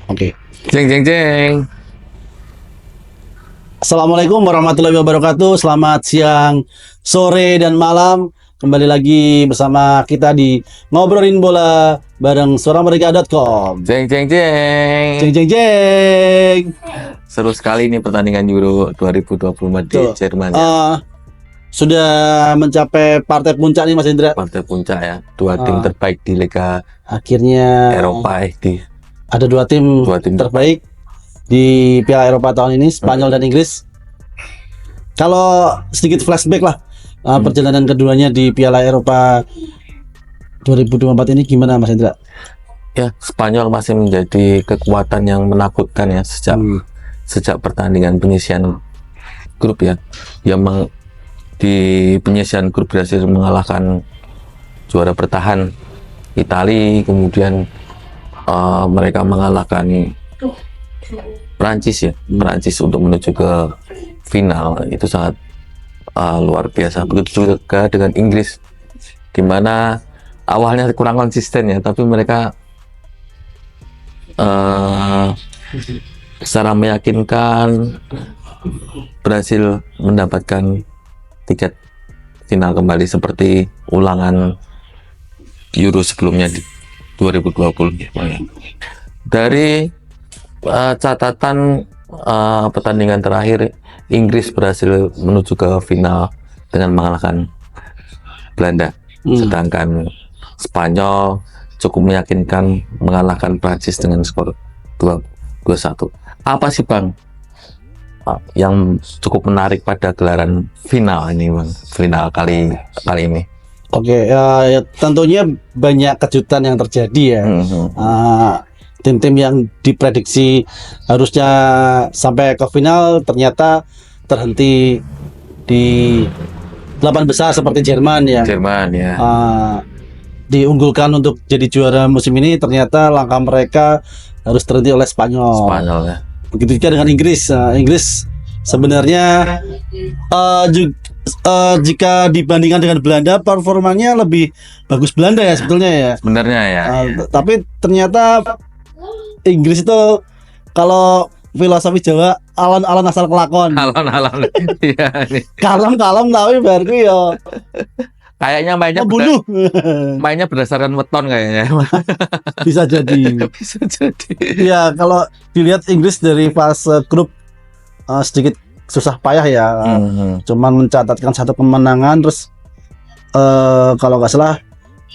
Oke. Jeng jeng jeng. Assalamualaikum warahmatullahi wabarakatuh. Selamat siang, sore, dan malam. Kembali lagi bersama kita di Ngobrolin Bola bareng suaramerdeka.com. Jeng jeng jeng. Jeng jeng jeng. Seru sekali nih pertandingan Euro 2024 di Tuh, Jerman ya. sudah mencapai partai puncak nih Mas Indra. Partai puncak ya. Dua tim terbaik di Liga Akhirnya Eropa ada dua tim terbaik di Piala Eropa tahun ini, Spanyol dan Inggris. Kalau sedikit flashback lah, perjalanan keduanya di Piala Eropa 2024 ini gimana Mas Indra? Ya, Spanyol masih menjadi kekuatan yang menakutkan ya sejak pertandingan penyisian grup ya. Yang di penyisian grup berhasil mengalahkan juara bertahan Italia, kemudian mereka mengalahkan Prancis ya, Prancis untuk menuju ke final. Itu sangat luar biasa. Begitu juga dengan Inggris, dimana awalnya kurang konsisten ya, tapi mereka secara meyakinkan berhasil mendapatkan tiket final kembali seperti ulangan Euro sebelumnya di 2020. Dari catatan pertandingan terakhir, Inggris berhasil menuju ke final dengan mengalahkan Belanda, sedangkan Spanyol cukup meyakinkan mengalahkan Prancis dengan skor 2-1. Apa sih Bang yang cukup menarik pada gelaran final ini Bang, final kali ini? Oke, ya, tentunya banyak kejutan yang terjadi ya. Tim-tim yang diprediksi harusnya sampai ke final ternyata terhenti di 8 besar seperti Jerman ya. Jerman ya. Diunggulkan untuk jadi juara musim ini, ternyata langkah mereka harus terhenti oleh Spanyol. Spanyol ya. Begitu juga dengan Inggris. Inggris sebenarnya jika dibandingkan dengan Belanda, performanya lebih bagus Belanda ya sebetulnya ya. Sebenarnya ya. Tapi ternyata Inggris itu kalau filosofi Jawa alon-alon asal kelakon. Alon-alon. Iya nih. Kalem-kalem tapi baru ya. Kayaknya mainnya berdasarkan weton kayaknya. Bisa jadi. Bisa jadi. Ya kalau dilihat Inggris dari fase grup sedikit susah payah ya. Cuman mencatatkan 1 kemenangan, terus kalau nggak salah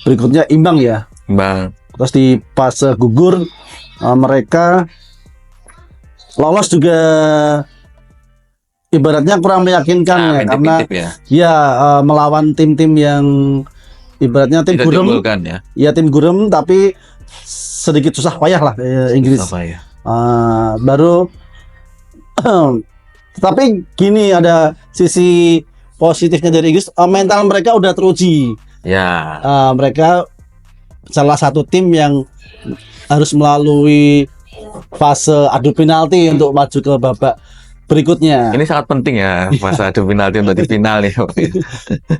berikutnya imbang ya. Imbang. Terus di fase gugur mereka lolos juga ibaratnya kurang meyakinkan ya, karena ya melawan tim-tim yang ibaratnya tim gurem ya, tim gurem tapi sedikit susah payah lah Inggris. Baru tapi gini, ada sisi positifnya dari Inggris, mental mereka udah teruji ya. Mereka salah satu tim yang harus melalui fase adu penalti untuk maju ke babak berikutnya. Ini sangat penting ya fase adu penalti untuk di final nih.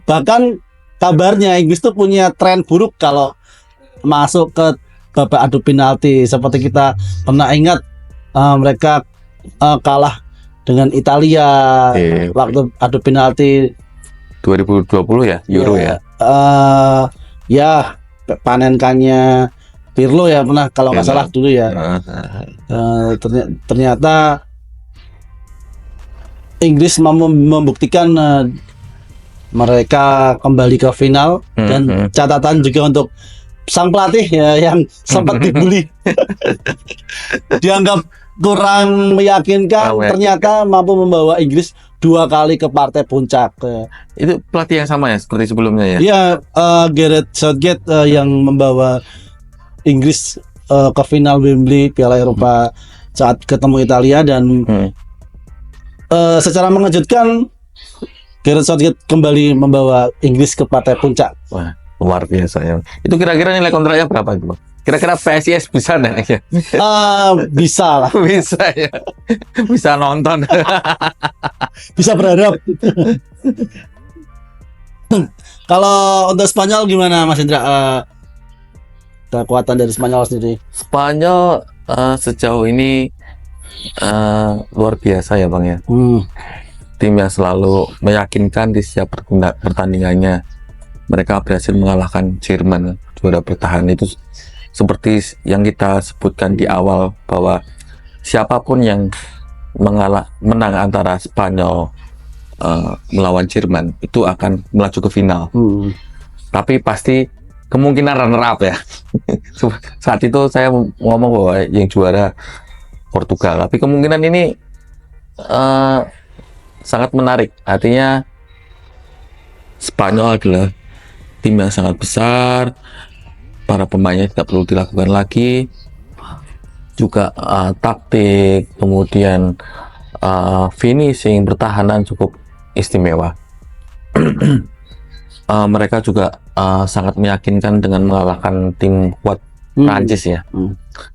Bahkan kabarnya Inggris tuh punya tren buruk kalau masuk ke babak adu penalti. Seperti kita pernah ingat, mereka kalah dengan Italia waktu adu penalti 2020 ya, Euro ya. Ya panenkannya Pirlo ya pernah kalau nggak salah dulu ya. Ternyata Inggris membuktikan mereka kembali ke final, dan catatan juga untuk sang pelatih ya, yang sempat dibully. Dianggap kurang meyakinkan, ternyata mampu membawa Inggris 2 kali ke partai puncak. Itu pelatih yang sama ya seperti sebelumnya ya? Iya, Gareth Southgate yang membawa Inggris ke final Wembley Piala Eropa saat ketemu Italia, dan secara mengejutkan Gareth Southgate kembali membawa Inggris ke partai puncak. Wah, luar biasa ya. Itu kira-kira nilai kontraknya berapa itu, Bang? Kira-kira PSIS bisa nggak ya? Bisa lah. Bisa ya. Bisa nonton. Bisa berharap. Kalau untuk Spanyol gimana Mas Indra? Kekuatan dari Spanyol sendiri? Spanyol sejauh ini luar biasa ya Bang ya. Tim yang selalu meyakinkan di setiap pertandingannya. Mereka berhasil mengalahkan Jerman, juara bertahan. Itu seperti yang kita sebutkan di awal, bahwa siapapun yang menang antara Spanyol melawan Jerman itu akan melaju ke final. Tapi pasti kemungkinan runner up ya. Saat itu saya ngomong bahwa yang juara Portugal, tapi kemungkinan ini sangat menarik. Artinya Spanyol adalah tim yang sangat besar, para pemainnya tidak perlu dilakukan lagi, juga taktik, kemudian finishing, pertahanan cukup istimewa. Mereka juga sangat meyakinkan dengan mengalahkan tim kuat Prancis ya.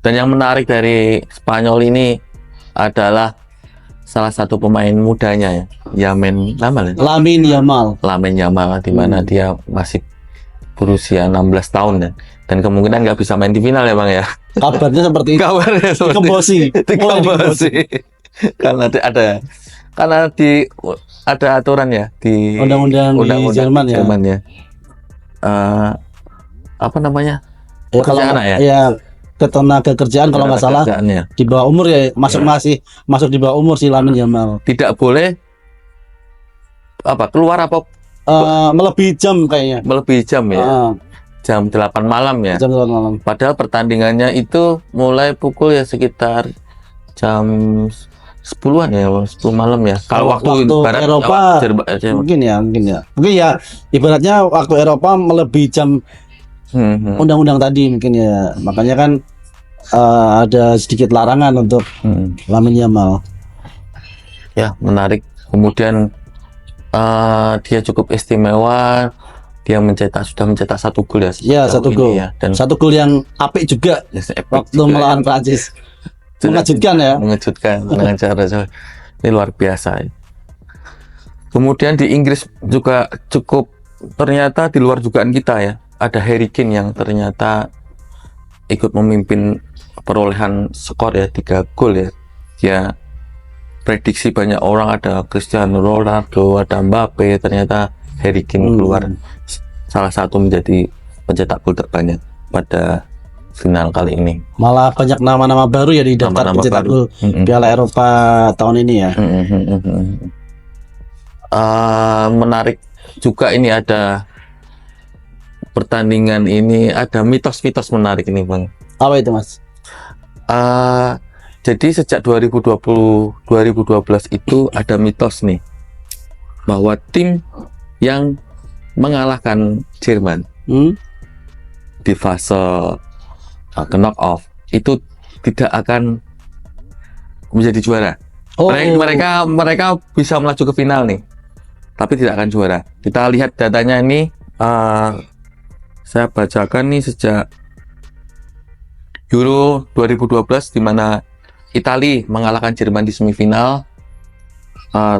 Dan yang menarik dari Spanyol ini adalah salah satu pemain mudanya ya, Lamine Yamal, di mana dia masih berusia 16 tahun ya. Dan kemungkinan nggak bisa main di final ya Bang ya. Kabarnya seperti itu. Kabarnya seperti Dikebosi. Karena ada aturan ya di undang-undang di Jerman ya. Apa namanya? Ya, kalau ketenaga kerjaan kalau nggak salah ya. Di bawah umur ya, masuk di bawah umur si Lamine Yamal. Tidak boleh keluar melebihi jam kayaknya. Melebihi jam ya. Jam 8 malam ya. Jam 8 malam. Padahal pertandingannya itu mulai pukul ya sekitar jam 10-an ya, 10 malam ya. Kalau waktu barat Eropa mungkin ya. Mungkin ya ibaratnya waktu Eropa melebihi jam undang-undang tadi mungkin ya. Makanya kan ada sedikit larangan untuk Lamine Yamal. Ya, menarik. Kemudian dia cukup istimewa. Dia sudah mencetak 1 gol ya. Ya, 1 gol ya. Dan 1 gol yang apik juga waktu melawan Prancis. Mengejutkan ya. Mengejutkan dengan cara ini luar biasa ya. Kemudian di Inggris juga cukup, ternyata di luar dugaan kita ya. Ada Harry Kane yang ternyata ikut memimpin perolehan skor ya, 3 gol ya. Ya, prediksi banyak orang ada Cristiano Ronaldo, ada Mbappe, ternyata Harry Kane keluar salah satu menjadi pencetak gol terbanyak pada final kali ini. Malah banyak nama-nama baru ya di daftar pencetak gol Piala Eropa tahun ini ya. Menarik juga ini, ada pertandingan ini ada mitos-mitos menarik ini Bang. Apa itu Mas? Jadi sejak 2012 itu ada mitos nih, bahwa tim yang mengalahkan Jerman di fase knock-off itu tidak akan menjadi juara. Mereka bisa melaju ke final nih, tapi tidak akan juara. Kita lihat datanya ini, saya bacakan nih sejak Euro 2012 di mana Italia mengalahkan Jerman di semifinal,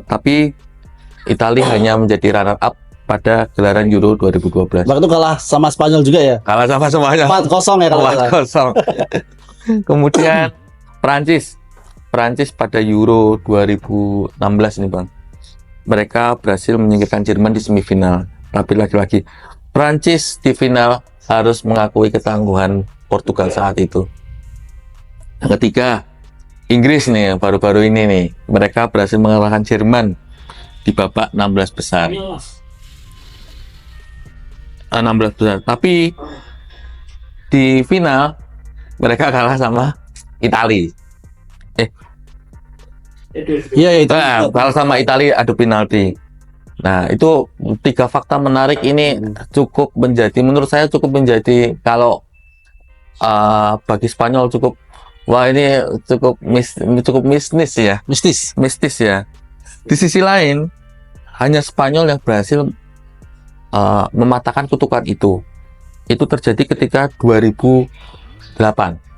tapi Italia hanya menjadi runner up pada gelaran Euro 2012. Waktu itu kalah sama Spanyol juga ya? Kalah sama semuanya. 4-0 ya kalau 4-0. Kemudian Prancis pada Euro 2016 ini Bang. Mereka berhasil menyingkirkan Jerman di semifinal. Tapi lagi-lagi Prancis di final harus mengakui ketangguhan Portugal saat itu. Yang ketiga, Inggris nih baru-baru ini nih, mereka berhasil mengalahkan Jerman di babak 16 besar. 16 besar. Tapi di final mereka kalah sama Italia. Iya itu. Kalah sama Italia adu penalti. Nah, itu 3 fakta menarik ini cukup menjadi, menurut saya cukup menjadi, kalau bagi Spanyol cukup, wah ini cukup mistis ya. Di sisi lain, hanya Spanyol yang berhasil mematahkan kutukan itu. Itu terjadi ketika 2008,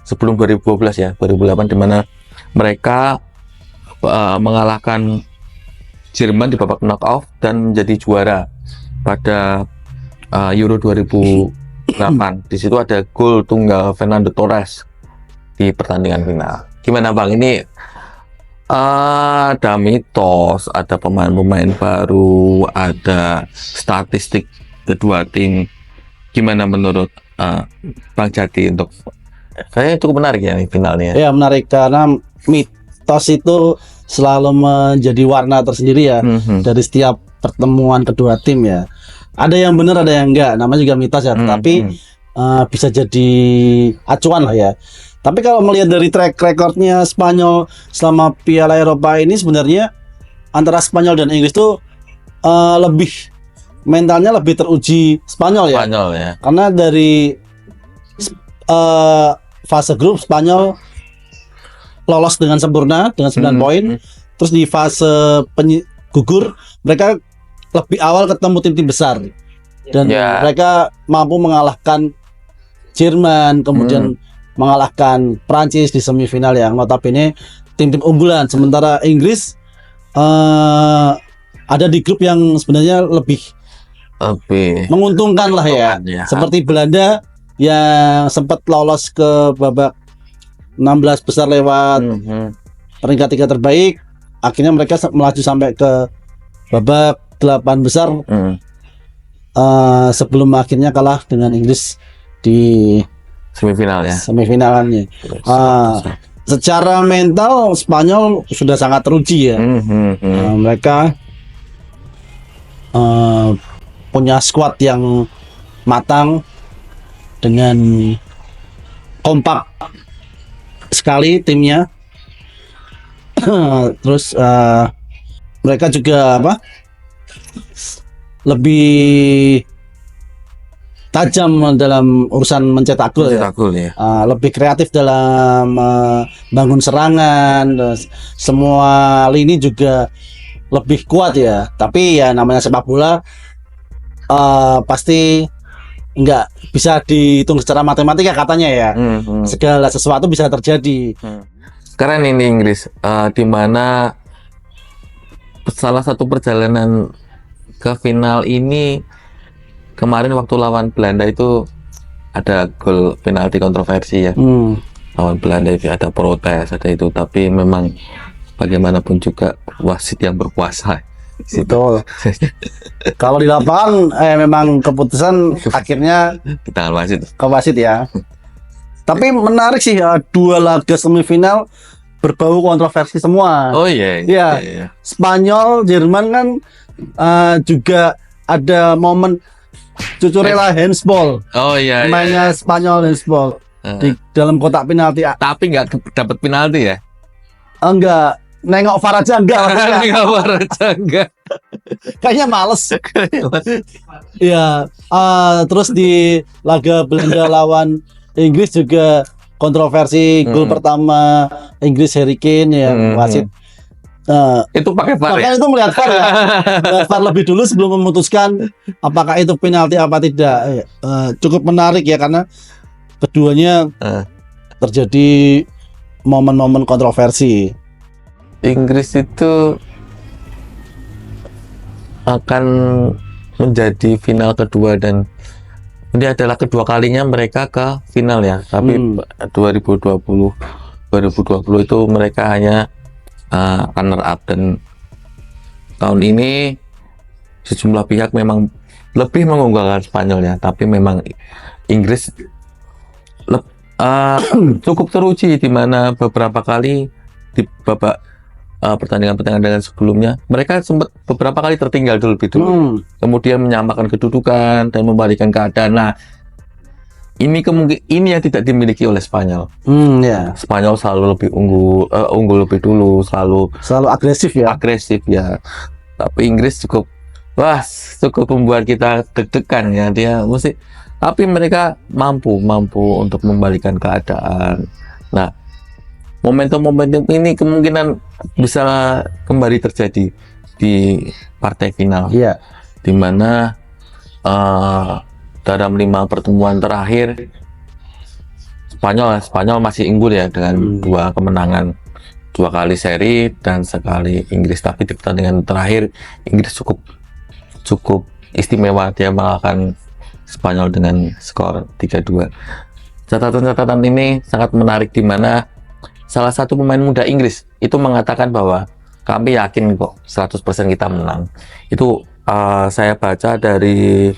sebelum 2012 ya, 2008 di mana mereka mengalahkan Jerman di babak knockout dan menjadi juara pada Euro 2008. Di situ ada gol tunggal Fernando Torres di pertandingan final. Gimana Bang, ini ada mitos, ada pemain-pemain baru, ada statistik kedua tim. Gimana menurut Bang Jati untuk kayaknya cukup menarik ya nih finalnya? Ya menarik karena mitos itu selalu menjadi warna tersendiri ya dari setiap pertemuan kedua tim ya. Ada yang benar, ada yang enggak. Namanya juga mitos ya, tapi bisa jadi acuan lah ya. Tapi kalau melihat dari track recordnya Spanyol selama Piala Eropa ini, sebenarnya antara Spanyol dan Inggris tuh lebih mentalnya lebih teruji Spanyol ya. Spanyol ya. Karena dari fase grup Spanyol lolos dengan sempurna dengan 9 poin. Terus di fase gugur mereka lebih awal ketemu tim-tim besar dan mereka mampu mengalahkan Jerman, kemudian mengalahkan Prancis di semifinal yang notabene tim-tim unggulan. Sementara Inggris ada di grup yang sebenarnya lebih menguntungkan lah ya. Seperti Belanda yang sempat lolos ke babak 16 besar lewat peringkat 3 terbaik. Akhirnya mereka melaju sampai ke babak 8 besar sebelum akhirnya kalah dengan Inggris di semifinal ya. Semifinalannya. Secara mental Spanyol sudah sangat teruji ya. Mereka punya skuad yang matang dengan kompak sekali timnya. Terus mereka juga lebih tajam dalam urusan mencetak gol ya. Lebih kreatif dalam bangun serangan. Semua lini juga lebih kuat ya. Tapi ya namanya sepak bola pasti nggak bisa dihitung secara matematika katanya ya. Segala sesuatu bisa terjadi. Keren ini Inggris, di mana salah satu perjalanan ke final ini kemarin waktu lawan Belanda itu ada gol penalti kontroversi ya. Lawan Belanda itu ada protes, ada itu, tapi memang bagaimanapun juga wasit yang berkuasa. Betul. Kalau di lapangan memang keputusan akhirnya di tangan wasit. Ke wasit ya. Tapi menarik sih ya, dua laga semifinal berbau kontroversi semua. Oh iya. Iya. Spanyol, Jerman kan juga ada momen cucurella handsball. Oh iya. Mainnya Spanyol handsball di dalam kotak penalti. Tapi nggak dapat penalti ya? Enggak. Nengok VAR aja enggak. Nengok VAR aja enggak. Kayaknya males. Iya. Terus di laga Belanda lawan Inggris juga kontroversi gol pertama Inggris Harry Kane yang wasit itu pakai VAR ya? Itu melihat VAR ya. VAR lebih dulu sebelum memutuskan apakah itu penalti apa tidak. Cukup menarik ya karena keduanya terjadi momen-momen kontroversi. Inggris itu akan menjadi final kedua dan ini adalah kedua kalinya mereka ke final ya. Tapi 2020 itu mereka hanya runner up, dan tahun ini sejumlah pihak memang lebih mengunggulkan Spanyol ya. Tapi memang Inggris cukup teruji di mana beberapa kali di babak pertandingan sebelumnya mereka sempat beberapa kali tertinggal lebih dulu, kemudian menyamakan kedudukan dan membalikan keadaan. Nah, ini yang tidak dimiliki oleh Spanyol. Spanyol selalu lebih unggul lebih dulu, selalu agresif ya. Tapi Inggris cukup membuat kita deg-degan ya, tapi mereka mampu untuk membalikan keadaan. Nah, momentum ini kemungkinan bisa kembali terjadi di partai final, di mana dalam 5 pertemuan terakhir Spanyol masih unggul ya dengan 2 kemenangan, 2 kali seri dan sekali Inggris. Tapi di pertandingan terakhir Inggris cukup istimewa, dia mengalahkan Spanyol dengan skor 3-2. Catatan-catatan ini sangat menarik di mana salah satu pemain muda Inggris itu mengatakan bahwa kami yakin kok 100% kita menang. Itu saya baca dari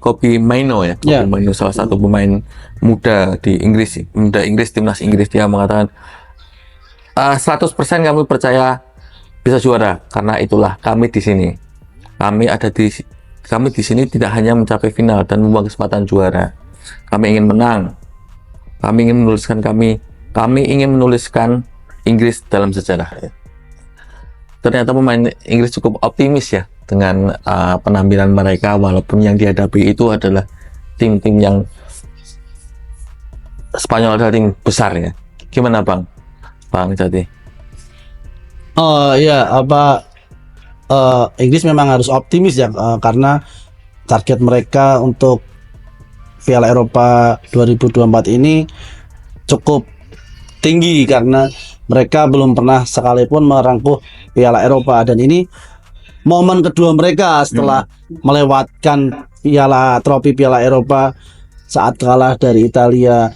Kobe Mainoo ya. Kobe Mainoo salah satu pemain muda di Inggris, timnas Inggris. Dia mengatakan 100% kami percaya bisa juara karena itulah kami di sini. Kami di sini tidak hanya mencapai final dan membawa kesempatan juara. Kami ingin menang. Kami ingin menuliskan Inggris dalam sejarah. Ternyata pemain Inggris cukup optimis ya dengan penampilan mereka, walaupun yang dihadapi itu adalah tim-tim yang Spanyol adalah tim besar ya. Gimana Bang Jati? Oh iya, Inggris memang harus optimis ya, karena target mereka untuk Piala Eropa 2024 ini cukup tinggi karena mereka belum pernah sekalipun merangkuh Piala Eropa, dan ini momen kedua mereka setelah melewatkan trofi Piala Eropa saat kalah dari Italia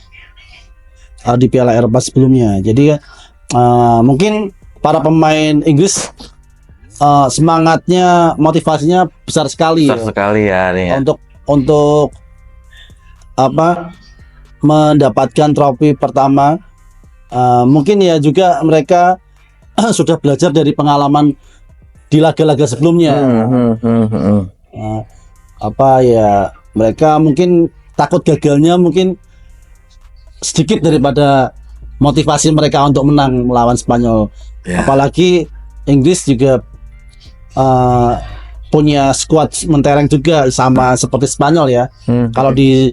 di Piala Eropa sebelumnya. Jadi mungkin para pemain Inggris semangatnya, motivasinya besar sekali ya nih. Untuk mendapatkan trofi pertama. Mungkin ya juga mereka sudah belajar dari pengalaman di laga-laga sebelumnya. Mereka mungkin takut gagalnya mungkin sedikit daripada motivasi mereka untuk menang melawan Spanyol. Apalagi Inggris juga punya skuad mentereng juga sama seperti Spanyol ya. Kalau di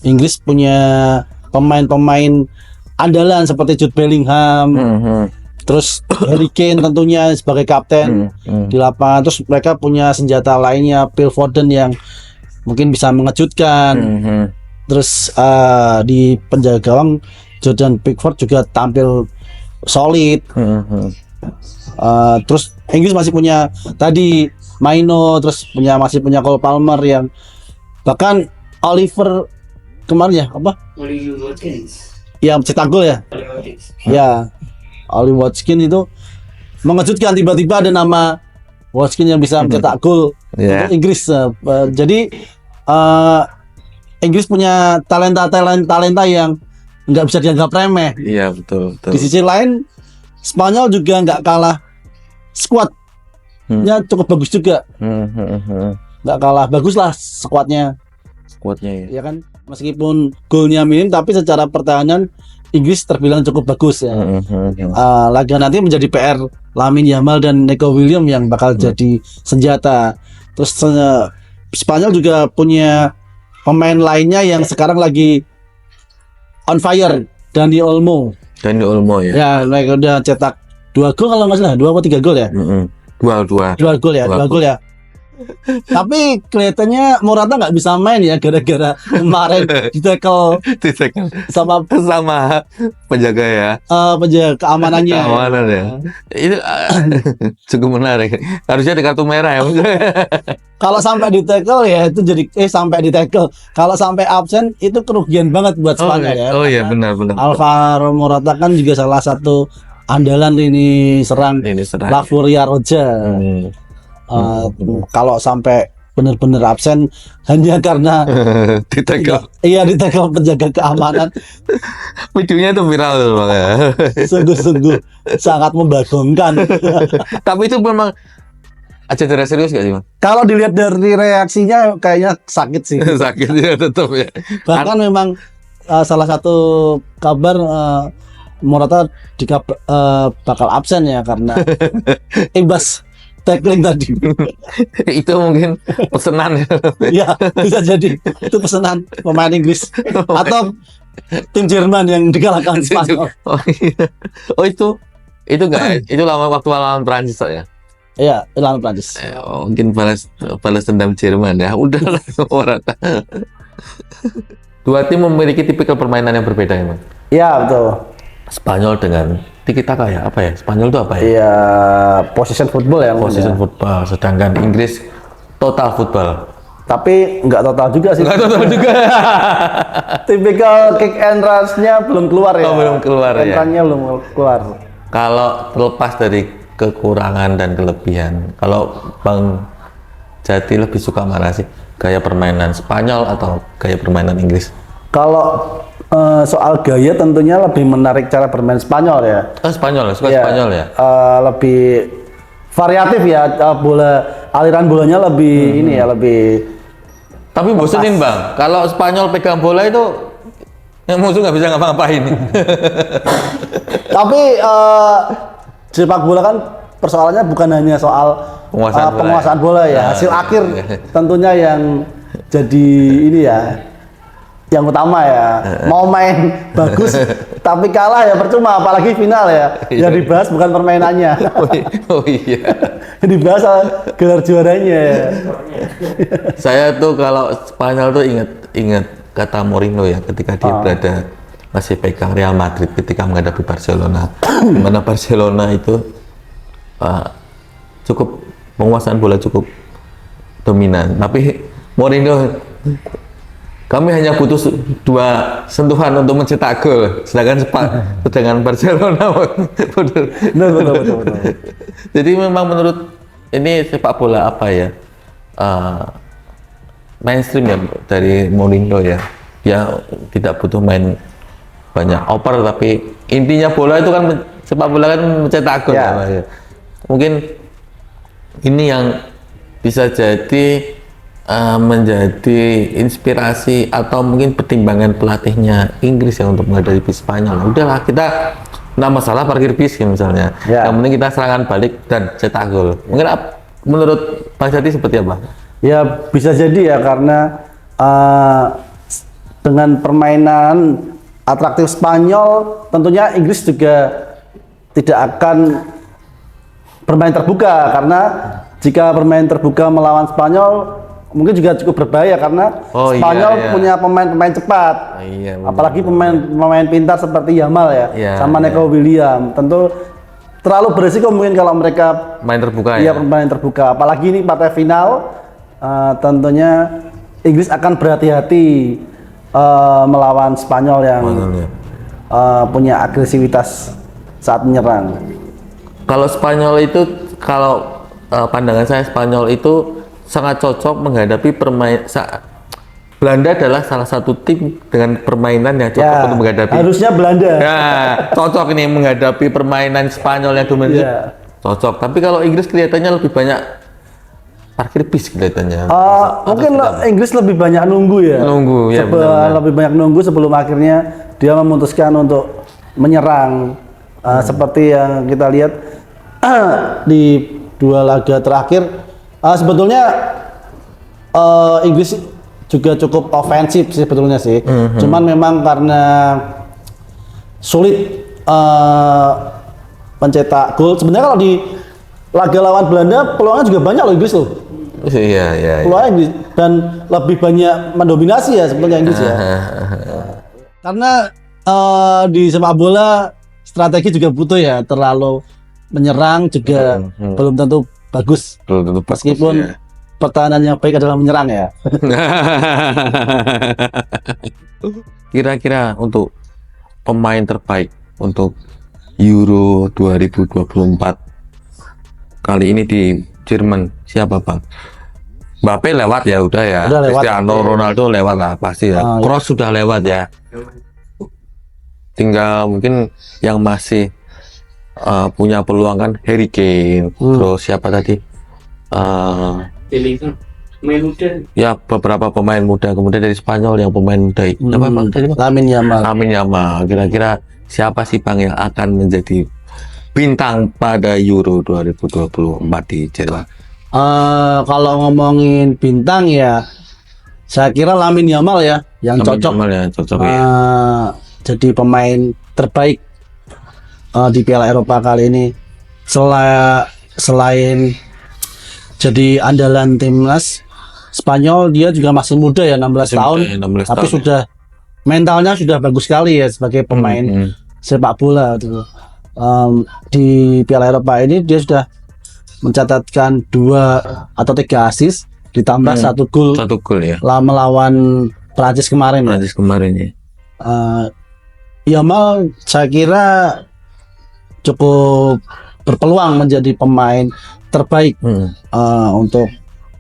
Inggris punya pemain-pemain andalan seperti Jude Bellingham, terus Harry Kane tentunya sebagai kapten di lapangan. Terus mereka punya senjata lainnya, Phil Foden yang mungkin bisa mengejutkan. Terus di penjaga gawang Jordan Pickford juga tampil solid. Terus Inggris masih punya tadi Mainoo, terus masih punya Cole Palmer, yang bahkan Oliver kemarin ya Oliver Watkins. Yang cetak gol ya. Ya, Oliver Watkins itu mengejutkan, tiba-tiba ada nama Watkins yang bisa mencetak gol untuk Inggris. Jadi Inggris punya talenta yang nggak bisa dianggap remeh. Iya, betul. Di sisi lain Spanyol juga nggak kalah, skuadnya cukup bagus juga. Nggak kalah bagus lah skuadnya ya kan, meskipun golnya minim tapi secara pertahanan Inggris terbilang cukup bagus ya. Laga nanti menjadi PR Lamine Yamal dan Nico Williams yang bakal jadi senjata. Terus Spanyol juga punya pemain lainnya yang sekarang lagi on fire, Dani Olmo ya. Ya, mereka udah cetak 2 gol kalau nggak salah, 2 atau 3 gol ya. 2 gol ya. Tapi kelihatannya Morata nggak bisa main ya, gara-gara kemarin ditekel sama penjaga ya. Penjaga keamanannya. Itu cukup menarik. Harusnya di kartu merah ya. Kalau sampai ditekel ya itu jadi sampai ditekel. Kalau sampai absen itu kerugian banget buat Spanyol ya. Oh iya, benar. Alvaro Morata kan juga salah satu andalan ini serang. La Furia Roja. Kalau sampai benar-benar absen hanya karena ditekel. Iya, ditekel penjaga keamanan. Videonya itu viral tuh Bang ya. Sungguh-sungguh sangat membagongkan. Tapi itu memang cedera serius gak sih Bang? Kalau dilihat dari reaksinya kayaknya sakit sih. Sakit ya tetap ya. Bahkan memang salah satu kabar Morata bakal absen ya karena imbas tackling tadi. Itu mungkin pesanan ya. Bisa jadi itu pesanan pemain Inggris atau tim Jerman yang dikalahkan Spanyol. Itu enggak, itu waktu lawan Prancis ya. Iya, lawan Prancis. Mungkin balas dendam Jerman ya. Udahlah Morata. Dua tim memiliki tipikal permainan yang berbeda ya, Bang. Iya, betul. Spanyol dengan tiki-taka ya, apa ya? Spanyol itu apa ya? Iya, possession football ya. Possession football, sedangkan Inggris total football. Tapi nggak total juga sih. Nggak total juga. Tipikal kick and rush-nya belum keluar ya. Oh, belum keluar ya. Run-nya belum keluar. Kalau terlepas dari kekurangan dan kelebihan, kalau Bang Jati lebih suka mana sih? Gaya permainan Spanyol atau gaya permainan Inggris? Kalau soal gaya tentunya lebih menarik cara bermain Spanyol ya. Oh, Spanyol, suka Iya, Spanyol ya? lebih variatif ya, aliran bolanya lebih ini ya, lebih. Tapi bosenin Bang, kalau Spanyol pegang bola itu yang musuh nggak bisa ngapa-ngapain. Tapi sepak bola kan persoalannya bukan hanya soal penguasaan bola ya, hasil akhir tentunya yang jadi ini ya, yang utama ya. Mau main bagus tapi kalah ya percuma, apalagi final ya. Yang dibahas bukan permainannya. Oh iya. Yang dibahas gelar juaranya. Saya tuh kalau Spanyol tuh ingat kata Mourinho ya, ketika dia berada masih pegang Real Madrid ketika menghadapi Barcelona, di mana Barcelona itu cukup penguasaan bola cukup dominan, tapi Mourinho, kami hanya butuh 2 sentuhan untuk mencetak gol, sedangkan Barcelona betul. Jadi memang menurut ini sepak bola apa ya, mainstream ya dari Mourinho ya, dia tidak butuh main banyak oper, tapi intinya bola itu kan sepak bola kan mencetak gol ya. Mungkin ini yang bisa jadi menjadi inspirasi atau mungkin pertimbangan pelatihnya Inggris ya untuk menghadapi Spanyol. Udahlah, kita nggak masalah parkir bis misalnya, yang penting kita serangan balik dan cetak gol. Mungkin menurut Pak Jati seperti apa? Ya bisa jadi ya, karena dengan permainan atraktif Spanyol tentunya Inggris juga tidak akan bermain terbuka, karena jika bermain terbuka melawan Spanyol mungkin juga cukup berbahaya, karena Spanyol punya pemain-pemain cepat, apalagi pemain pintar seperti Yamal ya, sama Nico Williams. Tentu terlalu berisiko mungkin kalau mereka main terbuka main terbuka, apalagi ini partai final. Tentunya Inggris akan berhati-hati melawan Spanyol yang punya agresivitas saat menyerang. Kalau Spanyol itu, kalau pandangan saya, Spanyol itu sangat cocok menghadapi Belanda adalah salah satu tim dengan permainan yang cocok untuk menghadapi. Harusnya Belanda. Ya, cocok ini menghadapi permainan Spanyol yang dominan. Cocok. Tapi kalau Inggris kelihatannya lebih banyak parkir bis kelihatannya. Mungkin Inggris lebih banyak nunggu ya. Lebih banyak nunggu sebelum akhirnya dia memutuskan untuk menyerang. Seperti yang kita lihat di 2 laga terakhir, sebetulnya Inggris juga cukup ofensif sih sebetulnya sih. Cuman memang karena sulit mencetak gol. Sebenarnya kalau di laga lawan Belanda peluangnya juga banyak loh Inggris loh. Iya. Peluangnya dan lebih banyak mendominasi ya sebetulnya Inggris ya. Karena di sepak bola strategi juga butuh ya, terlalu menyerang juga belum tentu bagus. Meskipun pertahanan yang baik adalah menyerang ya. Kira-kira untuk pemain terbaik untuk Euro 2024 kali ini di Jerman siapa Bang? Mbappe lewat ya, udah ya. Cristiano Ronaldo lewat lah pasti ya. Kroos sudah lewat ya. Tinggal mungkin yang masih punya peluang kan Harry Kane, terus siapa tadi? Pemain muda. Ya beberapa pemain muda, kemudian dari Spanyol yang pemain muda. Apa Bang tadi Bang? Lamine Yamal. Kira-kira siapa sih Bang yang akan menjadi bintang pada Euro 2024 di Jerman? Kalau ngomongin bintang ya, saya kira Lamine Yamal ya yang cocok. Jadi pemain terbaik di Piala Eropa kali ini. Selain jadi andalan timnas Spanyol, dia juga masih muda ya, 16 tahun. Tapi sudah mentalnya sudah bagus sekali ya sebagai pemain sepak bola gitu. Di Piala Eropa ini dia sudah mencatatkan 2 atau 3 assist ditambah satu gol ya. melawan Prancis kemarin. Prancis kemarin ya. Yamal saya kira cukup berpeluang menjadi pemain terbaik untuk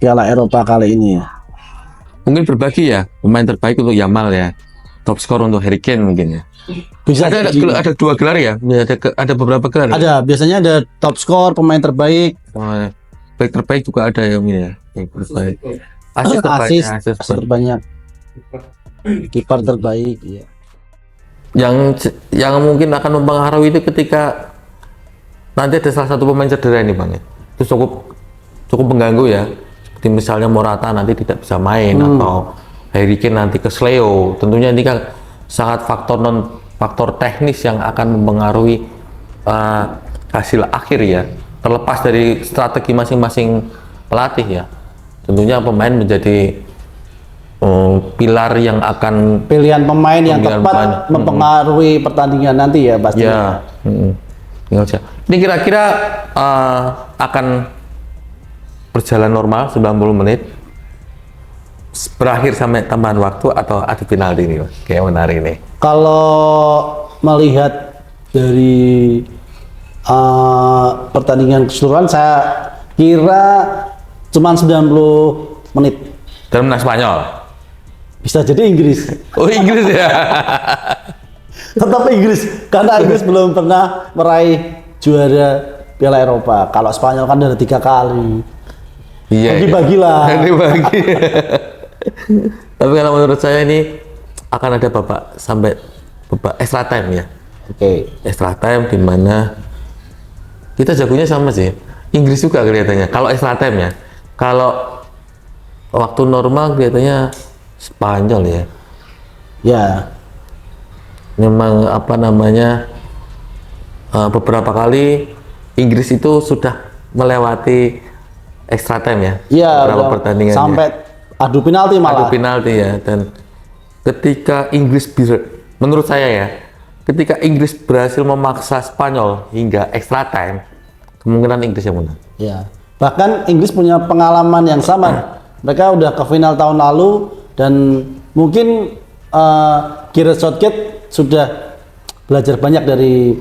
Piala Eropa kali ini. Mungkin berbagi ya, pemain terbaik untuk Yamal ya, top skor untuk Harry Kane mungkin ya. Bisa ada 2 gelar ya, ada beberapa gelar. Ada, biasanya ada top skor, pemain terbaik. Baik terbaik juga ada ya mungkin ya. Baik terbaik. Asis terbanyak. Kiper terbaik ya. Yang mungkin akan mempengaruhi itu ketika nanti ada salah satu pemain cedera ini Bang ya. Itu cukup mengganggu ya. Seperti misalnya Morata nanti tidak bisa main atau Harry Kane nanti ke Sleo. Tentunya ini kan sangat faktor teknis yang akan mempengaruhi hasil akhir ya. Terlepas dari strategi masing-masing pelatih ya. Tentunya pemain menjadi pilar yang akan pilihan pemain yang tepat mempengaruhi pertandingan nanti ya pasti. Ya. Ini kira-kira akan berjalan normal 90 menit, berakhir sampai tambahan waktu atau adu penalti ini, kayak menarik nih. Kalau melihat dari pertandingan keseluruhan, saya kira cuma 90 menit. Dan menang Spanyol. Bisa jadi Inggris. Oh Inggris ya. Tetap Inggris, karena Inggris belum pernah meraih juara Piala Eropa. Kalau Spanyol kan ada 3 kali. Iya. Bagi-bagilah. Bagi. Tapi kalau menurut saya ini akan ada babak extra time ya. Oke. Extra time di mana kita jagonya sama sih. Inggris juga kelihatannya. Kalau extra time ya. Kalau waktu normal kelihatannya Spanyol ya. Ya. Memang beberapa kali Inggris itu sudah melewati extra time ya. Iya. Beberapa pertandingan sampai adu penalti malah. Adu penalti ya. Dan ketika Inggris menurut saya ya, ketika Inggris berhasil memaksa Spanyol hingga extra time, kemungkinan Inggris yang menang. Ya. Bahkan Inggris punya pengalaman yang sama. Mereka udah ke final tahun lalu dan mungkin Gareth Southgate sudah belajar banyak dari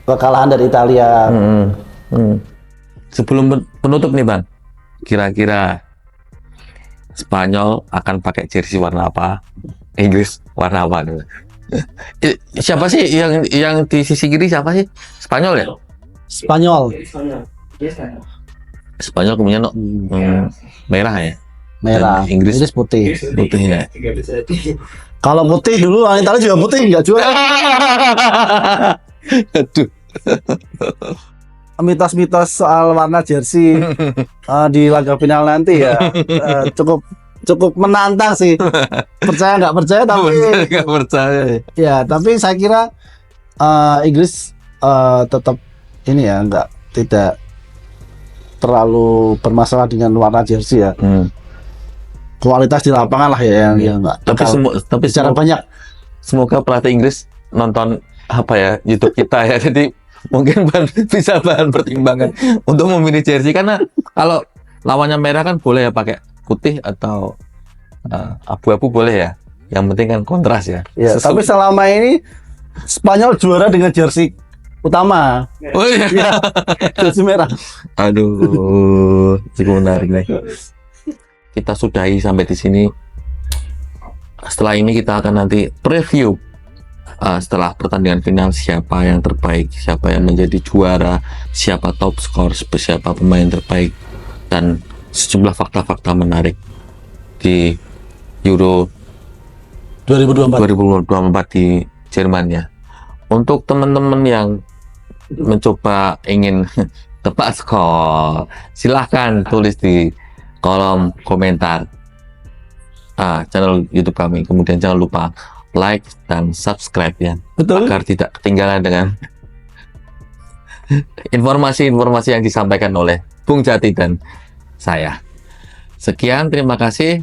kekalahan dari Italia. Sebelum penutup nih Bang, kira-kira Spanyol akan pakai jersey warna apa? Inggris warna apa? Siapa sih yang di sisi kiri siapa sih? Spanyol ya? Spanyol. Spanyol kemudian merah ya? Merah. Dan Inggris putih. Putih ya. Kalau putih dulu Italia juga putih nggak juara. Aduh. Mitos-mitos soal warna jersey di laga final nanti ya cukup menantang sih. Percaya nggak percaya tapi nggak percaya. Ya tapi saya kira Inggris tetap ini ya tidak terlalu bermasalah dengan warna jersey ya. Kualitas di lapangan lah ya yang nggak. Tapi secara banyak. Semoga pelatih Inggris nonton YouTube kita ya. Jadi mungkin bisa bahan pertimbangan untuk memilih jersey, karena kalau lawannya merah kan boleh ya pakai putih atau abu-abu boleh ya. Yang penting kan kontras ya. Ya tapi selama ini Spanyol juara dengan jersey utama. Oh iya. Ya, jersey merah. Aduh, cukup menarik nih. Kita sudahi sampai di sini. Setelah ini kita akan nanti preview setelah pertandingan final siapa yang terbaik, siapa yang menjadi juara, siapa top skor, siapa pemain terbaik, dan sejumlah fakta-fakta menarik di Euro 2024 di Jerman ya. Untuk teman-teman yang mencoba ingin tebak skor, silahkan tulis di kolom komentar channel YouTube kami. Kemudian jangan lupa like dan subscribe ya. Betul. Agar tidak ketinggalan dengan informasi-informasi yang disampaikan oleh Bung Jati dan saya. Sekian, terima kasih.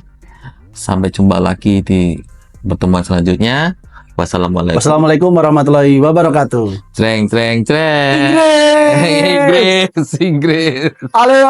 Sampai jumpa lagi di pertemuan selanjutnya. Wassalamualaikum warahmatullahi wabarakatuh. Treng. Inggris. Ale.